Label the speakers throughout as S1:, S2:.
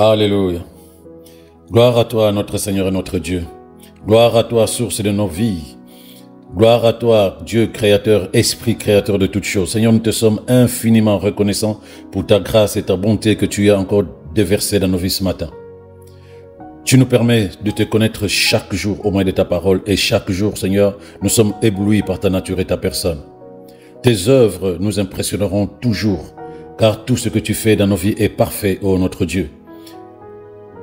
S1: Alléluia. Gloire à toi, notre Seigneur et notre Dieu. Gloire à toi, source de nos vies. Gloire à toi, Dieu créateur, Esprit créateur de toutes choses. Seigneur, nous te sommes infiniment reconnaissants pour ta grâce et ta bonté que tu as encore déversée dans nos vies ce matin. Tu nous permets de te connaître chaque jour au moyen de ta parole et chaque jour, Seigneur, nous sommes éblouis par ta nature et ta personne. Tes œuvres nous impressionneront toujours, car tout ce que tu fais dans nos vies est parfait, ô notre Dieu.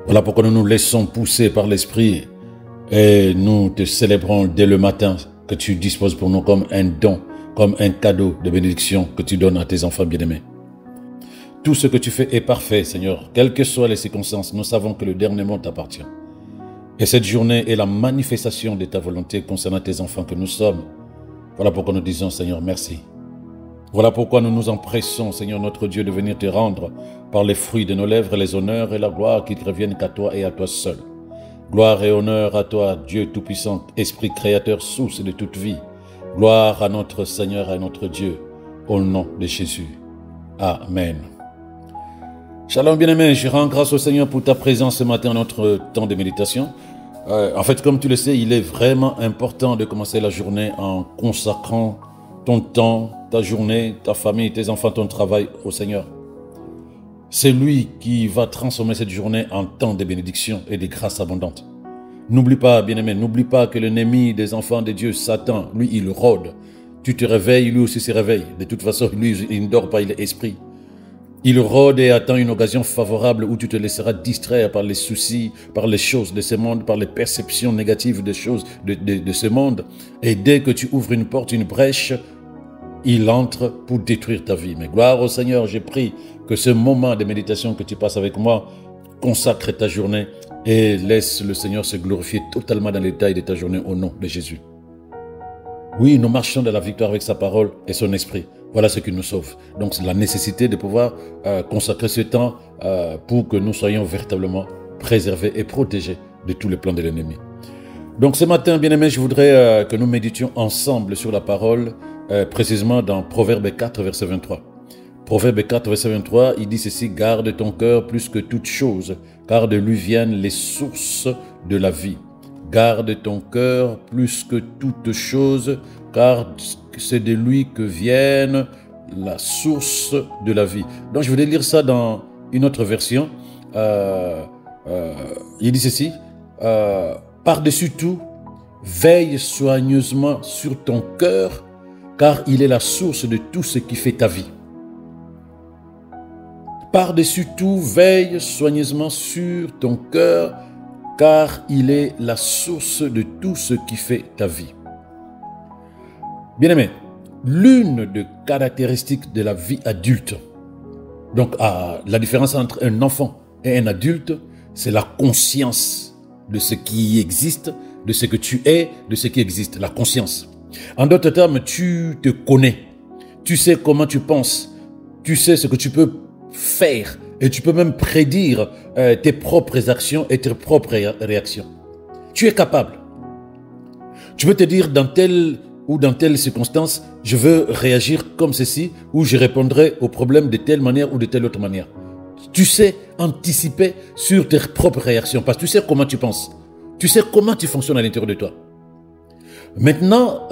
S1: Voilà pourquoi nous nous laissons pousser par l'Esprit et nous te célébrons dès le matin que tu disposes pour nous comme un don, comme un cadeau de bénédiction que tu donnes à tes enfants bien-aimés. Tout ce que tu fais est parfait, Seigneur. Quelles que soient les circonstances, nous savons que le dernier mot t'appartient. Et cette journée est la manifestation de ta volonté concernant tes enfants que nous sommes. Voilà pourquoi nous disons, Seigneur, merci. Voilà pourquoi nous nous empressons, Seigneur notre Dieu, de venir te rendre par les fruits de nos lèvres les honneurs et la gloire qui te reviennent qu'à toi et à toi seul. Gloire et honneur à toi, Dieu Tout-Puissant, Esprit Créateur, source de toute vie. Gloire à notre Seigneur et à notre Dieu, au nom de Jésus. Amen. Shalom bien-aimé, je rends grâce au Seigneur pour ta présence ce matin dans notre temps de méditation. En fait, comme tu le sais, il est vraiment important de commencer la journée en consacrant ton temps, ta journée, ta famille, tes enfants, ton travail au Seigneur. C'est lui qui va transformer cette journée en temps de bénédiction et de grâce abondante. N'oublie pas, bien-aimé, n'oublie pas que l'ennemi des enfants de Dieu, Satan, lui, il rôde. Tu te réveilles, lui aussi se réveille. De toute façon, lui, il ne dort pas, il est esprit. Il rôde et attend une occasion favorable où tu te laisseras distraire par les soucis, par les choses de ce monde, par les perceptions négatives des choses de ce monde. Et dès que tu ouvres une porte, une brèche, il entre pour détruire ta vie. Mais gloire au Seigneur, j'ai pris que ce moment de méditation que tu passes avec moi consacre ta journée et laisse le Seigneur se glorifier totalement dans les détails de ta journée au nom de Jésus. Oui, nous marchons dans la victoire avec sa parole et son esprit. Voilà ce qui nous sauve. Donc c'est la nécessité de pouvoir consacrer ce temps pour que nous soyons véritablement préservés et protégés de tous les plans de l'ennemi. Donc ce matin, bien-aimés, je voudrais que nous méditions ensemble sur la parole, précisément dans Proverbe 4, verset 23. Proverbe 4, verset 23, il dit ceci: « Garde ton cœur plus que toute chose, car de lui viennent les sources de la vie. » Garde ton cœur plus que toute chose, car c'est de lui que viennent la source de la vie. Donc je voulais lire ça dans une autre version. Il dit ceci: par-dessus tout, veille soigneusement sur ton cœur, car il est la source de tout ce qui fait ta vie. Par-dessus tout, veille soigneusement sur ton cœur, car il est la source de tout ce qui fait ta vie. Bien-aimé, l'une des caractéristiques de la vie adulte, donc la différence entre un enfant et un adulte, c'est la conscience de ce qui existe, de ce que tu es, de ce qui existe, la conscience. En d'autres termes, tu te connais, tu sais comment tu penses, tu sais ce que tu peux faire et tu peux même prédire tes propres actions et tes propres réactions. Tu es capable. Tu peux te dire dans telle ou dans telle circonstance, je veux réagir comme ceci ou je répondrai au problème de telle manière ou de telle autre manière. Tu sais anticiper sur tes propres réactions parce que tu sais comment tu penses. Tu sais comment tu fonctionnes à l'intérieur de toi. Maintenant,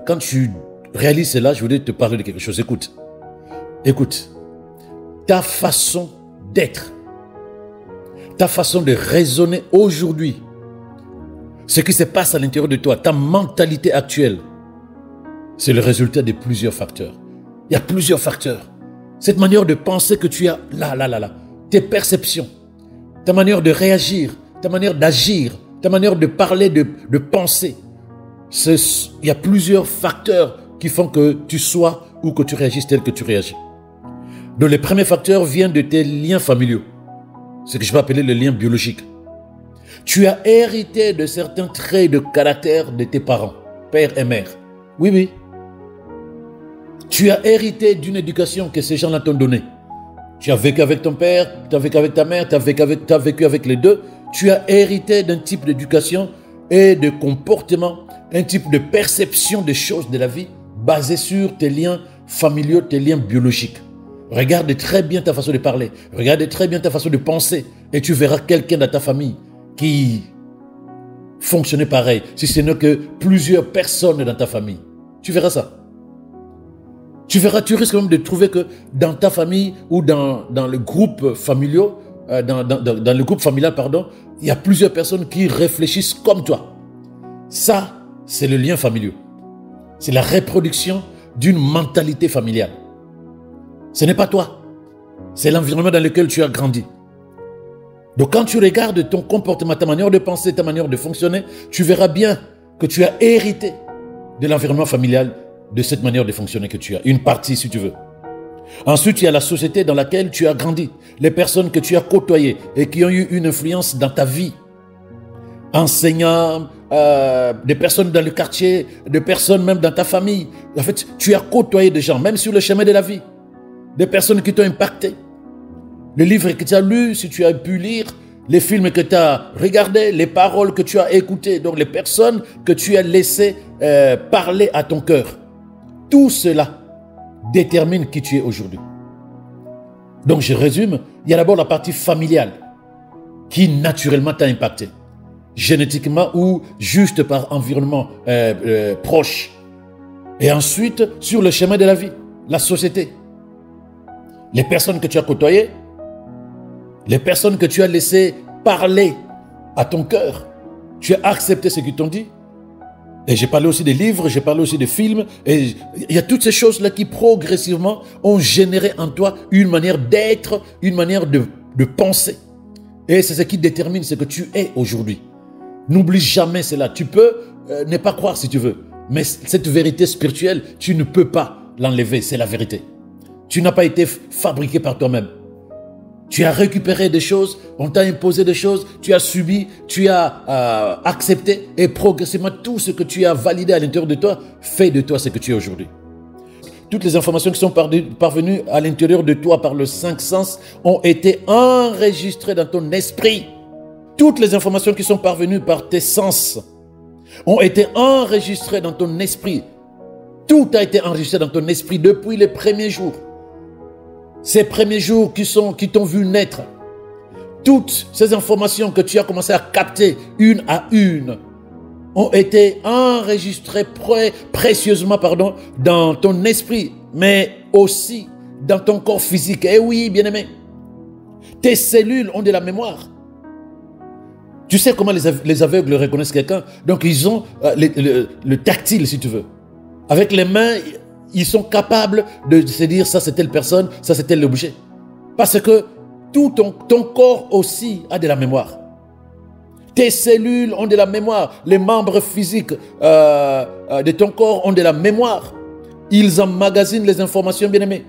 S1: quand tu réalises cela, je voudrais te parler de quelque chose. Écoute. Ta façon d'être, ta façon de raisonner aujourd'hui, ce qui se passe à l'intérieur de toi, ta mentalité actuelle, c'est le résultat de plusieurs facteurs. Il y a plusieurs facteurs. Cette manière de penser que tu as là, tes perceptions, ta manière de réagir, ta manière d'agir, ta manière de parler, de penser. Il y a plusieurs facteurs qui font que tu sois ou que tu réagisses tel que tu réagis. Donc, les premiers facteurs viennent de tes liens familiaux, ce que je vais appeler les liens biologiques. Tu as hérité de certains traits de caractère de tes parents, père et mère. Oui. Tu as hérité d'une éducation que ces gens-là t'ont donnée. Tu as vécu avec ton père, tu as vécu avec ta mère, tu as vécu avec les deux. Tu as hérité d'un type d'éducation et de comportement, un type de perception des choses de la vie basé sur tes liens familiaux, tes liens biologiques. Regarde très bien ta façon de parler. Regarde très bien ta façon de penser. Et tu verras quelqu'un dans ta famille qui fonctionnait pareil. Si ce n'est que plusieurs personnes dans ta famille. Tu verras ça. Tu verras, tu risques même de trouver que dans ta famille ou dans le groupe familial, dans le groupe familial, pardon, il y a plusieurs personnes qui réfléchissent comme toi. Ça, c'est le lien familial. C'est la reproduction d'une mentalité familiale. Ce n'est pas toi. C'est l'environnement dans lequel tu as grandi. Donc quand tu regardes ton comportement, ta manière de penser, ta manière de fonctionner, tu verras bien que tu as hérité de l'environnement familial, de cette manière de fonctionner que tu as. Une partie, si tu veux. Ensuite, il y a la société dans laquelle tu as grandi. Les personnes que tu as côtoyées et qui ont eu une influence dans ta vie. Enseignants, des personnes dans le quartier, des personnes même dans ta famille. En fait, tu as côtoyé des gens, même sur le chemin de la vie. Des personnes qui t'ont impacté. Le livre que tu as lu, si tu as pu lire, les films que tu as regardés, les paroles que tu as écoutées, donc les personnes que tu as laissées parler à ton cœur. Tout cela détermine qui tu es aujourd'hui. Donc je résume, il y a d'abord la partie familiale qui naturellement t'a impacté. Génétiquement ou juste par environnement proche. Et ensuite, sur le chemin de la vie, la société. Les personnes que tu as côtoyées, les personnes que tu as laissées parler à ton cœur. Tu as accepté ce qu'ils t'ont dit. Et j'ai parlé aussi des livres, j'ai parlé aussi des films. Et il y a toutes ces choses-là qui progressivement ont généré en toi une manière d'être, une manière de penser. Et c'est ce qui détermine ce que tu es aujourd'hui. N'oublie jamais cela. Tu peux ne pas croire si tu veux. Mais cette vérité spirituelle, tu ne peux pas l'enlever. C'est la vérité. Tu n'as pas été fabriqué par toi-même. Tu as récupéré des choses, on t'a imposé des choses, tu as subi, tu as accepté et progressivement tout ce que tu as validé à l'intérieur de toi fait de toi ce que tu es aujourd'hui. Toutes les informations qui sont parvenues à l'intérieur de toi par le cinq sens ont été enregistrées dans ton esprit. Toutes les informations qui sont parvenues par tes sens ont été enregistrées dans ton esprit. Tout a été enregistré dans ton esprit depuis les premiers jours. Ces premiers jours qui t'ont vu naître, toutes ces informations que tu as commencé à capter une à une ont été enregistrées précieusement dans ton esprit, mais aussi dans ton corps physique. Eh oui, bien-aimé, tes cellules ont de la mémoire. Tu sais comment les aveugles reconnaissent quelqu'un? Donc ils ont le tactile, si tu veux. Avec les mains, ils sont capables de se dire ça c'est telle personne, ça c'est tel objet. Parce que tout ton corps aussi a de la mémoire. Tes cellules ont de la mémoire. Les membres physiques de ton corps ont de la mémoire. Ils emmagasinent les informations, bien-aimées.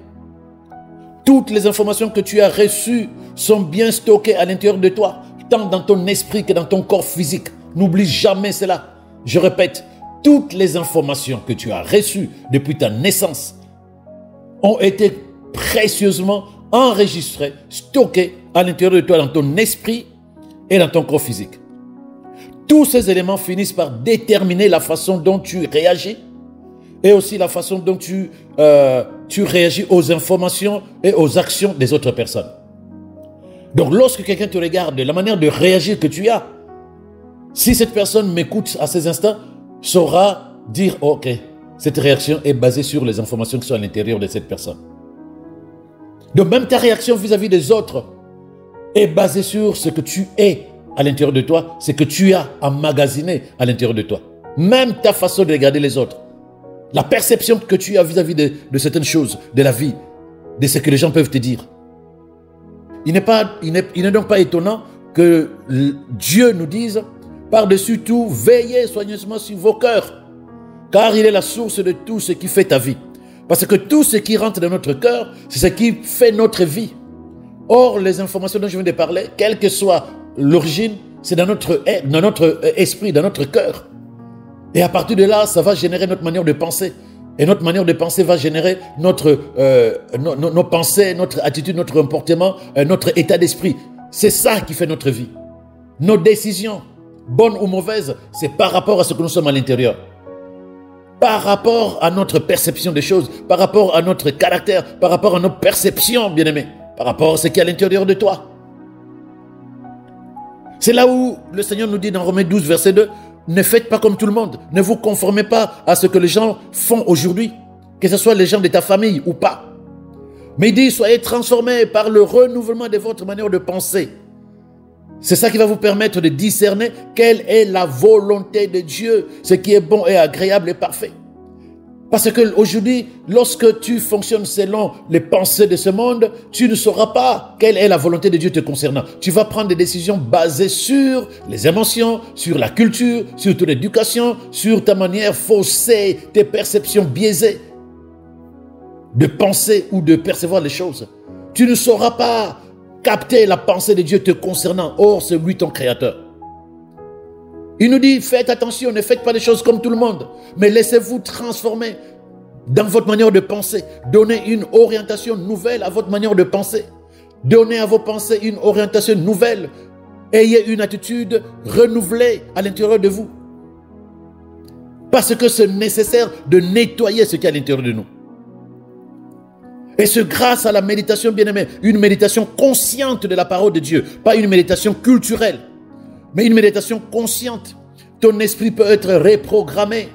S1: Toutes les informations que tu as reçues sont bien stockées à l'intérieur de toi, tant dans ton esprit que dans ton corps physique. N'oublie jamais cela. Je répète, toutes les informations que tu as reçues depuis ta naissance ont été précieusement enregistrées, stockées à l'intérieur de toi, dans ton esprit et dans ton corps physique. Tous ces éléments finissent par déterminer la façon dont tu réagis et aussi la façon dont tu réagis aux informations et aux actions des autres personnes. Donc lorsque quelqu'un te regarde, la manière de réagir que tu as, si cette personne m'écoute à ces instants, saura dire, ok, cette réaction est basée sur les informations qui sont à l'intérieur de cette personne. Donc même ta réaction vis-à-vis des autres est basée sur ce que tu es à l'intérieur de toi, ce que tu as emmagasiné à l'intérieur de toi. Même ta façon de regarder les autres, la perception que tu as vis-à-vis de certaines choses, de la vie, de ce que les gens peuvent te dire. Il n'est donc pas étonnant que Dieu nous dise, par-dessus tout, veillez soigneusement sur vos cœurs, car il est la source de tout ce qui fait ta vie. Parce que tout ce qui rentre dans notre cœur, c'est ce qui fait notre vie. Or, les informations dont je viens de parler, quelle que soit l'origine, c'est dans notre esprit, dans notre cœur. Et à partir de là, ça va générer notre manière de penser. Et notre manière de penser va générer nos pensées, notre attitude, notre comportement, notre état d'esprit. C'est ça qui fait notre vie. Nos décisions, bonnes ou mauvaises, c'est par rapport à ce que nous sommes à l'intérieur. par rapport à notre perception des choses, par rapport à notre caractère, par rapport à nos perceptions, bien-aimés, par rapport à ce qui est à l'intérieur de toi. C'est là où le Seigneur nous dit dans Romains 12, verset 2, ne faites pas comme tout le monde, ne vous conformez pas à ce que les gens font aujourd'hui, que ce soit les gens de ta famille ou pas. Mais il dit, soyez transformés par le renouvellement de votre manière de penser. C'est ça qui va vous permettre de discerner quelle est la volonté de Dieu, ce qui est bon et agréable et parfait. Parce qu'aujourd'hui, lorsque tu fonctionnes selon les pensées de ce monde, tu ne sauras pas quelle est la volonté de Dieu te concernant. Tu vas prendre des décisions basées sur les émotions, sur la culture, sur ton éducation, sur ta manière faussée, tes perceptions biaisées de penser ou de percevoir les choses. Tu ne sauras pas capter la pensée de Dieu te concernant. Or, c'est lui ton créateur. Il nous dit, faites attention, ne faites pas les choses comme tout le monde, mais laissez-vous transformer dans votre manière de penser. Donnez une orientation nouvelle à votre manière de penser. Donnez à vos pensées une orientation nouvelle. Ayez une attitude renouvelée à l'intérieur de vous. Parce que c'est nécessaire de nettoyer ce qui est à l'intérieur de nous. Et c'est grâce à la méditation, bien-aimée, une méditation consciente de la parole de Dieu, pas une méditation culturelle, mais une méditation consciente. Ton esprit peut être reprogrammé.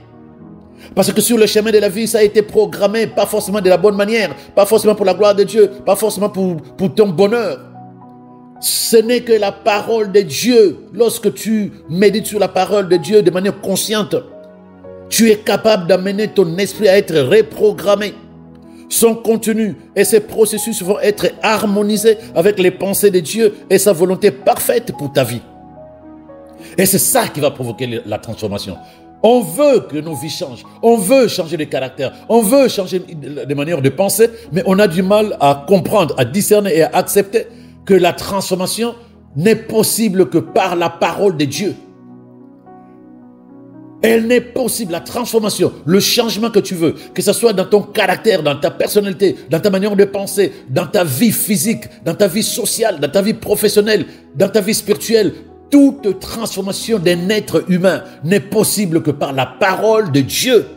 S1: Parce que sur le chemin de la vie, ça a été programmé, pas forcément de la bonne manière, pas forcément pour la gloire de Dieu, pas forcément pour ton bonheur. Ce n'est que la parole de Dieu. Lorsque tu médites sur la parole de Dieu de manière consciente, tu es capable d'amener ton esprit à être reprogrammé. Son contenu et ses processus vont être harmonisés avec les pensées de Dieu et sa volonté parfaite pour ta vie. Et c'est ça qui va provoquer la transformation. On veut que nos vies changent, on veut changer de caractère, on veut changer de manière de penser, mais on a du mal à comprendre, à discerner et à accepter que la transformation n'est possible que par la parole de Dieu. Elle n'est possible, la transformation, le changement que tu veux, que ce soit dans ton caractère, dans ta personnalité, dans ta manière de penser, dans ta vie physique, dans ta vie sociale, dans ta vie professionnelle, dans ta vie spirituelle. Toute transformation d'un être humain n'est possible que par la parole de Dieu.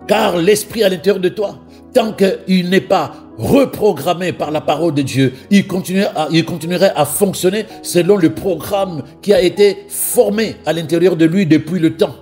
S1: Car l'esprit à l'intérieur de toi, tant qu'il n'est pas reprogrammé par la parole de Dieu, il continuerait à fonctionner selon le programme qui a été formé à l'intérieur de lui depuis le temps.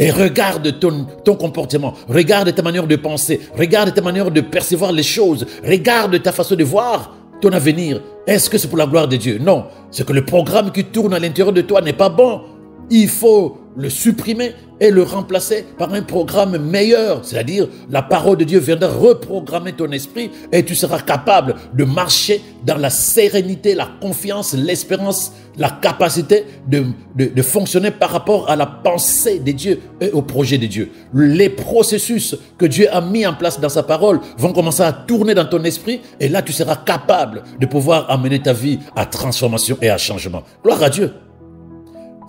S1: Et regarde ton comportement, regarde ta manière de penser, regarde ta manière de percevoir les choses, regarde ta façon de voir ton avenir. Est-ce que c'est pour la gloire de Dieu? Non, c'est que le programme qui tourne à l'intérieur de toi n'est pas bon. Il faut le supprimer et le remplacer par un programme meilleur. C'est-à-dire, la parole de Dieu viendra reprogrammer ton esprit et tu seras capable de marcher dans la sérénité, la confiance, l'espérance, la capacité de fonctionner par rapport à la pensée de Dieu et au projet de Dieu. Les processus que Dieu a mis en place dans sa parole vont commencer à tourner dans ton esprit et là, tu seras capable de pouvoir amener ta vie à transformation et à changement. Gloire à Dieu.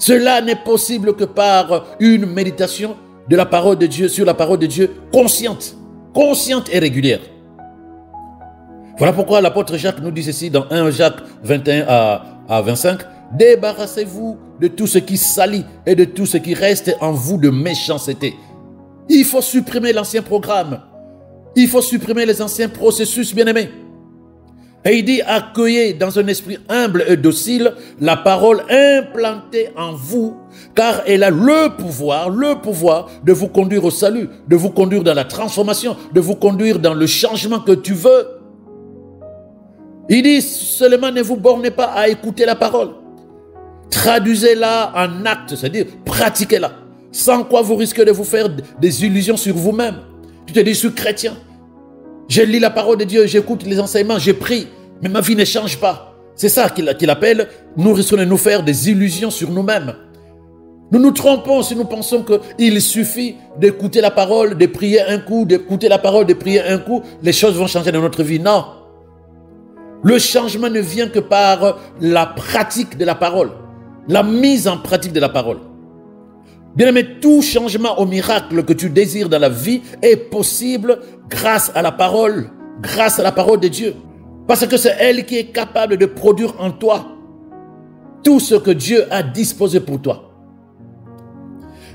S1: Cela n'est possible que par une méditation de la parole de Dieu, sur la parole de Dieu, consciente et régulière. Voilà pourquoi l'apôtre Jacques nous dit ceci dans 1 Jacques 21 à 25. Débarrassez-vous de tout ce qui salit et de tout ce qui reste en vous de méchanceté. Il faut supprimer l'ancien programme. Il faut supprimer les anciens processus, bien-aimés. Et il dit, accueillez dans un esprit humble et docile la parole implantée en vous, car elle a le pouvoir de vous conduire au salut, de vous conduire dans la transformation, de vous conduire dans le changement que tu veux. Il dit, seulement ne vous bornez pas à écouter la parole. Traduisez-la en acte, c'est-à-dire pratiquez-la, sans quoi vous risquez de vous faire des illusions sur vous-même. Tu te dis, je suis chrétien. Je lis la parole de Dieu, j'écoute les enseignements, je prie, mais ma vie ne change pas. C'est ça qu'il appelle, nous risquons de nous faire des illusions sur nous-mêmes. Nous nous trompons si nous pensons qu'il suffit d'écouter la parole, de prier un coup, d'écouter la parole, de prier un coup, les choses vont changer dans notre vie. Non. Le changement ne vient que par la pratique de la parole, la mise en pratique de la parole. Bien-aimé, tout changement au miracle que tu désires dans la vie est possible grâce à la parole de Dieu. Parce que c'est elle qui est capable de produire en toi tout ce que Dieu a disposé pour toi.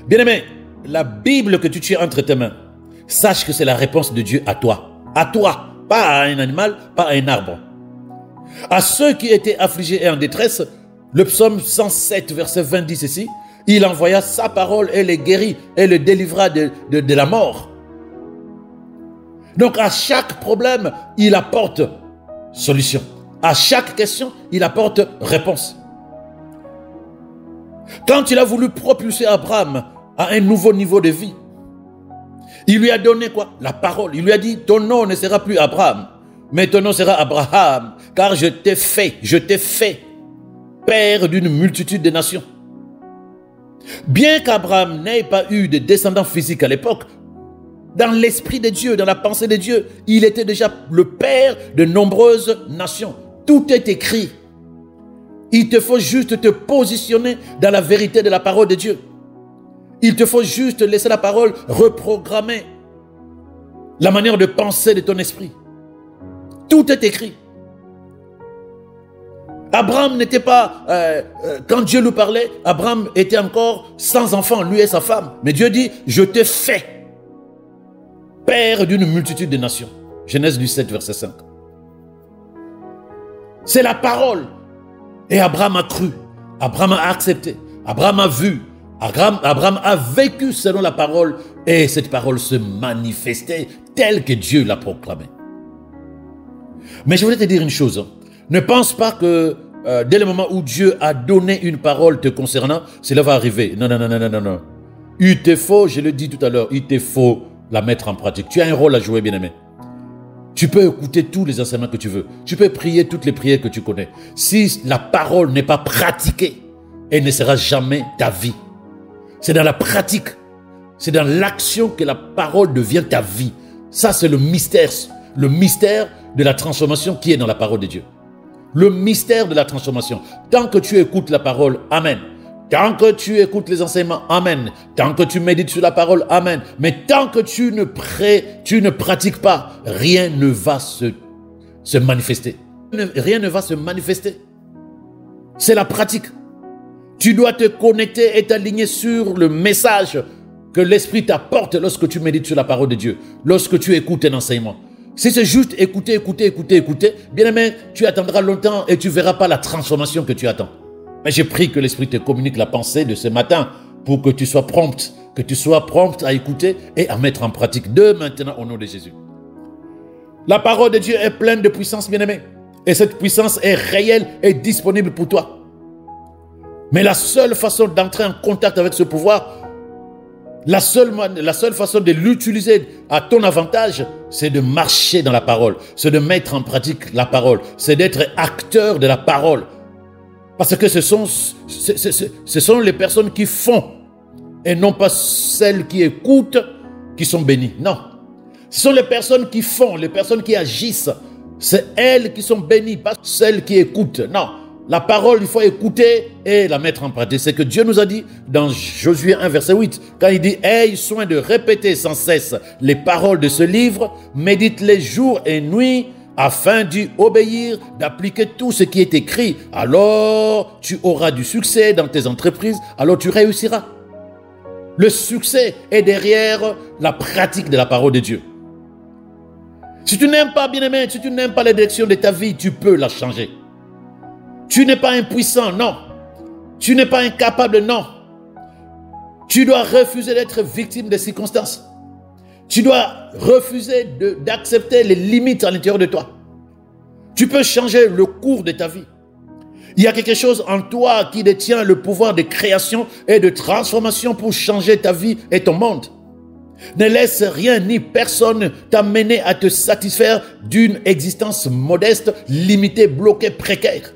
S1: Bien-aimé, la Bible que tu tiens entre tes mains, sache que c'est la réponse de Dieu à toi, pas à un animal, pas à un arbre. À ceux qui étaient affligés et en détresse, le psaume 107, verset 20 dit ceci, il envoya sa parole et les guérit et les délivra de la mort. Donc à chaque problème, il apporte solution. À chaque question, il apporte réponse. Quand il a voulu propulser Abraham à un nouveau niveau de vie, il lui a donné quoi? La parole. Il lui a dit, ton nom ne sera plus Abraham, mais ton nom sera Abraham, car je t'ai fait père d'une multitude de nations. Bien qu'Abraham n'ait pas eu de descendants physiques à l'époque, dans l'esprit de Dieu, dans la pensée de Dieu, il était déjà le père de nombreuses nations. Tout est écrit. Il te faut juste te positionner dans la vérité de la parole de Dieu. Il te faut juste laisser la parole reprogrammer la manière de penser de ton esprit. Tout est écrit. Abraham n'était pas, quand Dieu lui parlait, Abraham était encore sans enfant, lui et sa femme. Mais Dieu dit, je te fais père d'une multitude de nations. Genèse 17, verset 5. C'est la parole. Et Abraham a cru, Abraham a accepté, Abraham a vu, Abraham a vécu selon la parole et cette parole se manifestait telle que Dieu l'a proclamée. Mais je voulais te dire une chose, ne pense pas que dès le moment où Dieu a donné une parole te concernant, cela va arriver. Non, non, non, non, non, non. Il te faut, je le dis tout à l'heure, il te faut la mettre en pratique. Tu as un rôle à jouer, bien-aimé. Tu peux écouter tous les enseignements que tu veux. Tu peux prier toutes les prières que tu connais. Si la parole n'est pas pratiquée, elle ne sera jamais ta vie. C'est dans la pratique, c'est dans l'action que la parole devient ta vie. Ça, c'est le mystère de la transformation qui est dans la parole de Dieu. Le mystère de la transformation. Tant que tu écoutes la parole, amen. Tant que tu écoutes les enseignements, amen. Tant que tu médites sur la parole, amen. Mais tant que tu ne pratiques pas, rien ne va se manifester. Rien ne va se manifester. C'est la pratique. Tu dois te connecter et t'aligner sur le message que l'Esprit t'apporte lorsque tu médites sur la parole de Dieu, lorsque tu écoutes un enseignement. Si c'est juste écouter, bien aimé, tu attendras longtemps et tu ne verras pas la transformation que tu attends. Mais j'ai pris que l'Esprit te communique la pensée de ce matin pour que tu sois prompte à écouter et à mettre en pratique de maintenant au nom de Jésus. La parole de Dieu est pleine de puissance, bien-aimé. Et cette puissance est réelle et disponible pour toi. Mais la seule façon d'entrer en contact avec ce pouvoir, la seule façon de l'utiliser à ton avantage, c'est de marcher dans la parole, c'est de mettre en pratique la parole, c'est d'être acteur de la parole. Parce que ce sont les personnes qui font et non pas celles qui écoutent qui sont bénies. Non. Ce sont les personnes qui font, les personnes qui agissent. C'est elles qui sont bénies, pas celles qui écoutent. Non. La parole, il faut écouter et la mettre en pratique. C'est ce que Dieu nous a dit dans Josué 1, verset 8. Quand il dit « Aie soin de répéter sans cesse les paroles de ce livre, médite-les jour et nuit, afin d'y obéir, d'appliquer tout ce qui est écrit. Alors, tu auras du succès dans tes entreprises, alors tu réussiras. » Le succès est derrière la pratique de la parole de Dieu. Si tu n'aimes pas, bien-aimé, si tu n'aimes pas la direction de ta vie, tu peux la changer. Tu n'es pas impuissant, non. Tu n'es pas incapable, non. Tu dois refuser d'être victime des circonstances. Tu dois refuser d'accepter les limites à l'intérieur de toi. Tu peux changer le cours de ta vie. Il y a quelque chose en toi qui détient le pouvoir de création et de transformation pour changer ta vie et ton monde. Ne laisse rien ni personne t'amener à te satisfaire d'une existence modeste, limitée, bloquée, précaire.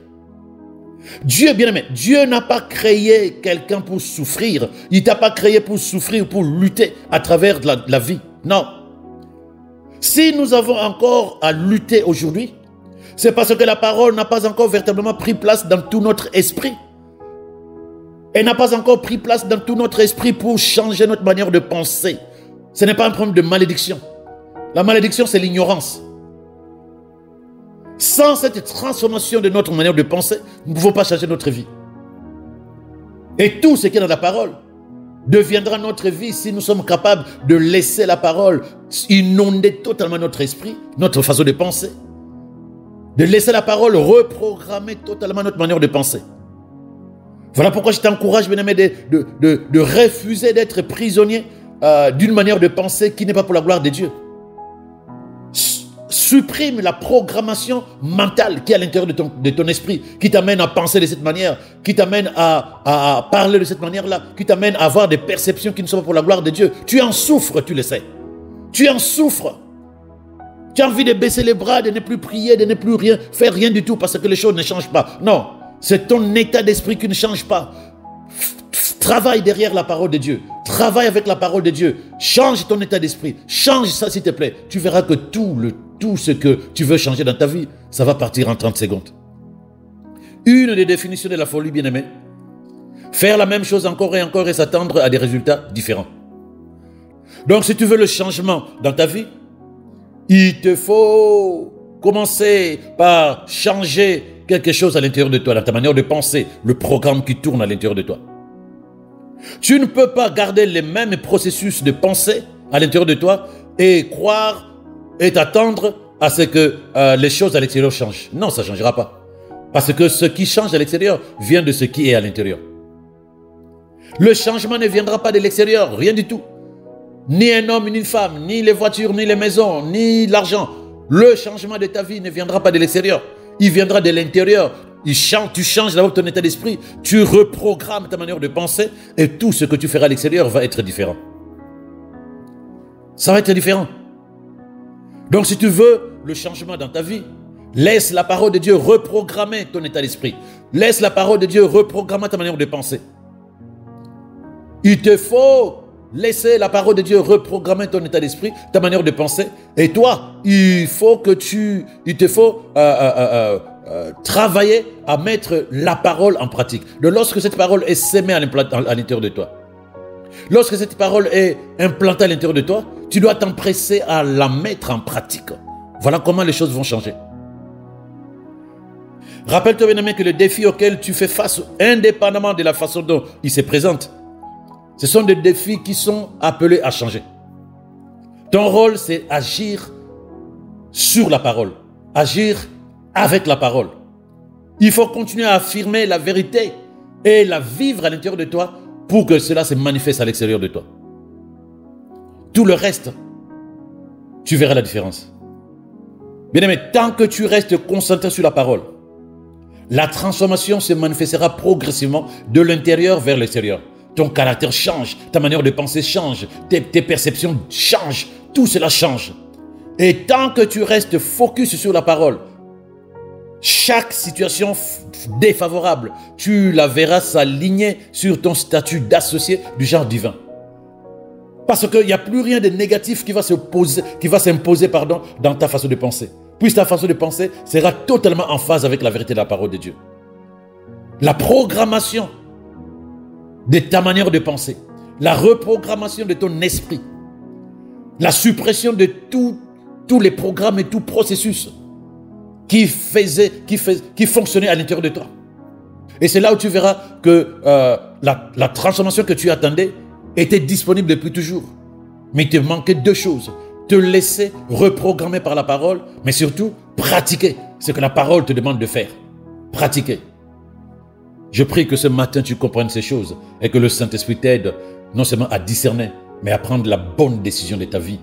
S1: Dieu, bien-aimé, Dieu n'a pas créé quelqu'un pour souffrir. Il ne t'a pas créé pour souffrir, pour lutter à travers la vie. Non. Si nous avons encore à lutter aujourd'hui, c'est parce que la parole n'a pas encore véritablement pris place dans tout notre esprit. Elle n'a pas encore pris place dans tout notre esprit pour changer notre manière de penser. Ce n'est pas un problème de malédiction. La malédiction, c'est l'ignorance. Sans cette transformation de notre manière de penser, nous ne pouvons pas changer notre vie. Et tout ce qui est dans la parole deviendra notre vie si nous sommes capables de laisser la parole inonder totalement notre esprit, notre façon de penser. De laisser la parole reprogrammer totalement notre manière de penser. Voilà pourquoi je t'encourage, bien-aimé, de refuser d'être prisonnier d'une manière de penser qui n'est pas pour la gloire de Dieu. Supprime la programmation mentale qui est à l'intérieur de ton esprit, qui t'amène à penser de cette manière, qui t'amène à parler de cette manière-là, qui t'amène à avoir des perceptions qui ne sont pas pour la gloire de Dieu. Tu en souffres, tu le sais. Tu en souffres. Tu as envie de baisser les bras, de ne plus prier, de ne plus faire rien du tout parce que les choses ne changent pas. Non, c'est ton état d'esprit qui ne change pas. Travaille derrière la parole de Dieu. Travaille avec la parole de Dieu. Change ton état d'esprit. Change ça, s'il te plaît. Tu verras que tout ce que tu veux changer dans ta vie, ça va partir en 30 secondes. Une des définitions de la folie, bien-aimé. Faire la même chose encore et s'attendre à des résultats différents. Donc, si tu veux le changement dans ta vie, il te faut commencer par changer quelque chose à l'intérieur de toi, dans ta manière de penser, le programme qui tourne à l'intérieur de toi. Tu ne peux pas garder les mêmes processus de pensée à l'intérieur de toi et croire et t'attendre à ce que les choses à l'extérieur changent. Non, ça ne changera pas. Parce que ce qui change à l'extérieur vient de ce qui est à l'intérieur. Le changement ne viendra pas de l'extérieur, rien du tout. Ni un homme, ni une femme, ni les voitures, ni les maisons, ni l'argent. Le changement de ta vie ne viendra pas de l'extérieur. Il viendra de l'intérieur. Tu changes d'abord ton état d'esprit. Tu reprogrammes ta manière de penser. Et tout ce que tu feras à l'extérieur va être différent. Ça va être différent. Donc si tu veux le changement dans ta vie, laisse la parole de Dieu reprogrammer ton état d'esprit. Laisse la parole de Dieu reprogrammer ta manière de penser. Il te faut laisser la parole de Dieu reprogrammer ton état d'esprit, ta manière de penser. Et toi, il te faut travailler à mettre la parole en pratique. Lorsque cette parole est sémée à l'intérieur de toi, lorsque cette parole est implantée à l'intérieur de toi, tu dois t'empresser à la mettre en pratique. Voilà comment les choses vont changer. Rappelle-toi, bien-aimé, que les défis auxquels tu fais face, indépendamment de la façon dont ils se présentent, ce sont des défis qui sont appelés à changer. Ton rôle, c'est agir sur la parole, agir avec la parole. Il faut continuer à affirmer la vérité et la vivre à l'intérieur de toi pour que cela se manifeste à l'extérieur de toi. Tout le reste, tu verras la différence. Bien-aimé, tant que tu restes concentré sur la parole, la transformation se manifestera progressivement de l'intérieur vers l'extérieur. Ton caractère change, ta manière de penser change, tes perceptions changent, tout cela change. Et tant que tu restes focus sur la parole, chaque situation défavorable, tu la verras s'aligner sur ton statut d'associé du genre divin. Parce qu'il n'y a plus rien de négatif qui va s'imposer dans ta façon de penser. Puisque ta façon de penser sera totalement en phase avec la vérité de la parole de Dieu. La programmation de ta manière de penser, la reprogrammation de ton esprit, la suppression de tous les programmes et tout processus qui fonctionnaient à l'intérieur de toi. Et c'est là où tu verras que la transformation que tu attendais était disponible depuis toujours. Mais il te manquait deux choses. Te laisser reprogrammer par la parole, mais surtout pratiquer ce que la parole te demande de faire. Pratiquer. Je prie que ce matin tu comprennes ces choses et que le Saint-Esprit t'aide non seulement à discerner, mais à prendre la bonne décision de ta vie.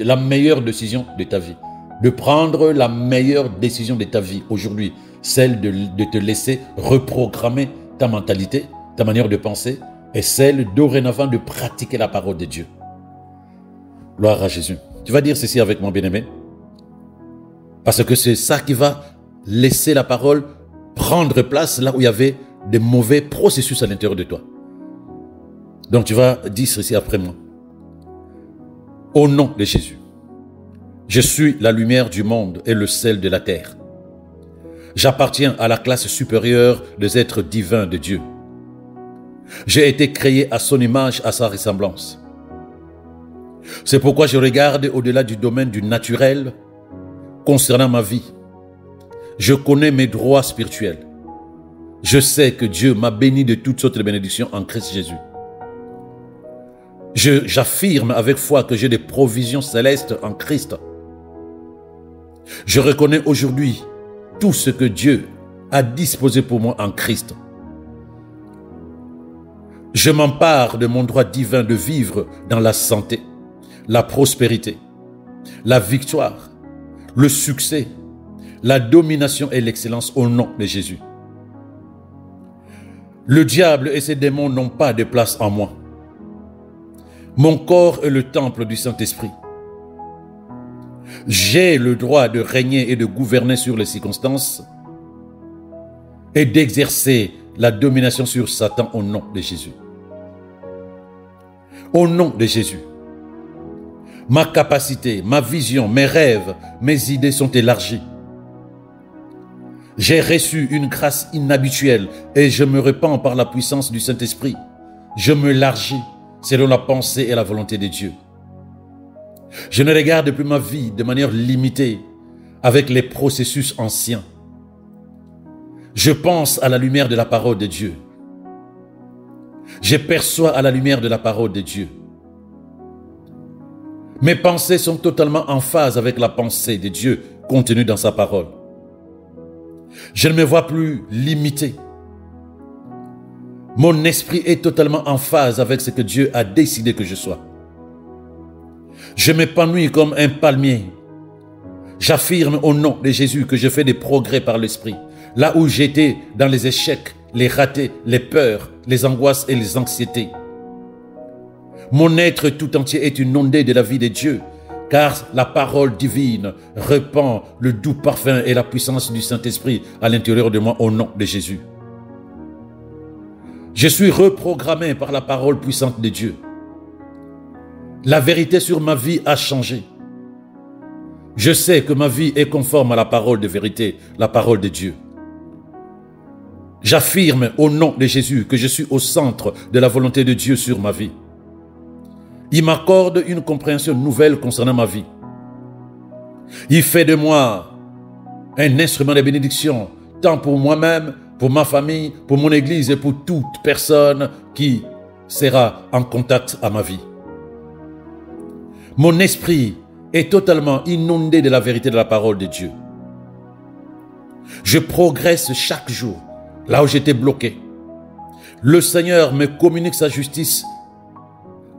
S1: La meilleure décision de ta vie. De prendre la meilleure décision de ta vie aujourd'hui. Celle de te laisser reprogrammer ta mentalité, ta manière de penser, et celle dorénavant de pratiquer la parole de Dieu. Gloire à Jésus. Tu vas dire ceci avec moi, bien-aimé. Parce que c'est ça qui va laisser la parole prendre place là où il y avait des mauvais processus à l'intérieur de toi. Donc tu vas dire ceci après moi. Au nom de Jésus, je suis la lumière du monde et le sel de la terre. J'appartiens à la classe supérieure des êtres divins de Dieu. J'ai été créé à son image, à sa ressemblance. C'est pourquoi je regarde au-delà du domaine du naturel concernant ma vie. Je connais mes droits spirituels. Je sais que Dieu m'a béni de toutes sortes de bénédictions en Christ Jésus. J'affirme avec foi que j'ai des provisions célestes en Christ. Je reconnais aujourd'hui tout ce que Dieu a disposé pour moi en Christ. Je m'empare de mon droit divin de vivre dans la santé, la prospérité, la victoire, le succès, la domination et l'excellence au nom de Jésus. Le diable et ses démons n'ont pas de place en moi. Mon corps est le temple du Saint-Esprit. J'ai le droit de régner et de gouverner sur les circonstances et d'exercer la domination sur Satan au nom de Jésus. Au nom de Jésus, ma capacité, ma vision, mes rêves, mes idées sont élargies. J'ai reçu une grâce inhabituelle et je me répands par la puissance du Saint-Esprit. Je m'élargis selon la pensée et la volonté de Dieu. Je ne regarde plus ma vie de manière limitée avec les processus anciens. Je pense à la lumière de la parole de Dieu. Je perçois à la lumière de la parole de Dieu. Mes pensées sont totalement en phase avec la pensée de Dieu contenue dans sa parole. Je ne me vois plus limité. Mon esprit est totalement en phase avec ce que Dieu a décidé que je sois. Je m'épanouis comme un palmier. J'affirme au nom de Jésus que je fais des progrès par l'esprit. Là où j'étais dans les échecs, les ratés, les peurs, les angoisses et les anxiétés. Mon être tout entier est une ondée de la vie de Dieu, car la parole divine répand le doux parfum et la puissance du Saint-Esprit à l'intérieur de moi au nom de Jésus. Je suis reprogrammé par la parole puissante de Dieu. La vérité sur ma vie a changé. Je sais que ma vie est conforme à la parole de vérité, la parole de Dieu. J'affirme au nom de Jésus que je suis au centre de la volonté de Dieu sur ma vie. Il m'accorde une compréhension nouvelle concernant ma vie. Il fait de moi un instrument de bénédiction, tant pour moi-même, pour ma famille, pour mon église et pour toute personne qui sera en contact à ma vie. Mon esprit est totalement inondé de la vérité de la parole de Dieu. Je progresse chaque jour, là où j'étais bloqué. Le Seigneur me communique sa justice.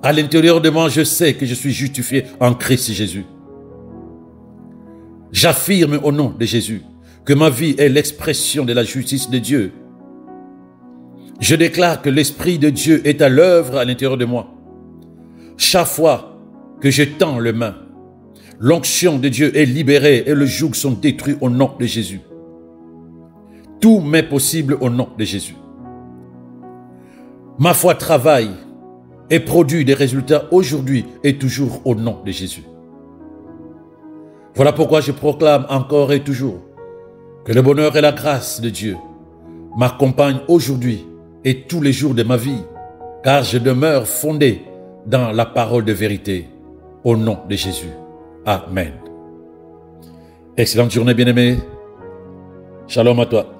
S1: À l'intérieur de moi, je sais que je suis justifié en Christ Jésus. J'affirme au nom de Jésus que ma vie est l'expression de la justice de Dieu. Je déclare que l'Esprit de Dieu est à l'œuvre à l'intérieur de moi. Chaque fois que je tends les mains, l'onction de Dieu est libérée et le joug sont détruits au nom de Jésus. Tout m'est possible au nom de Jésus. Ma foi travaille et produit des résultats aujourd'hui et toujours au nom de Jésus. Voilà pourquoi je proclame encore et toujours que le bonheur et la grâce de Dieu m'accompagnent aujourd'hui et tous les jours de ma vie, car je demeure fondé dans la parole de vérité au nom de Jésus. Amen. Excellente journée, bien-aimé. Shalom à toi.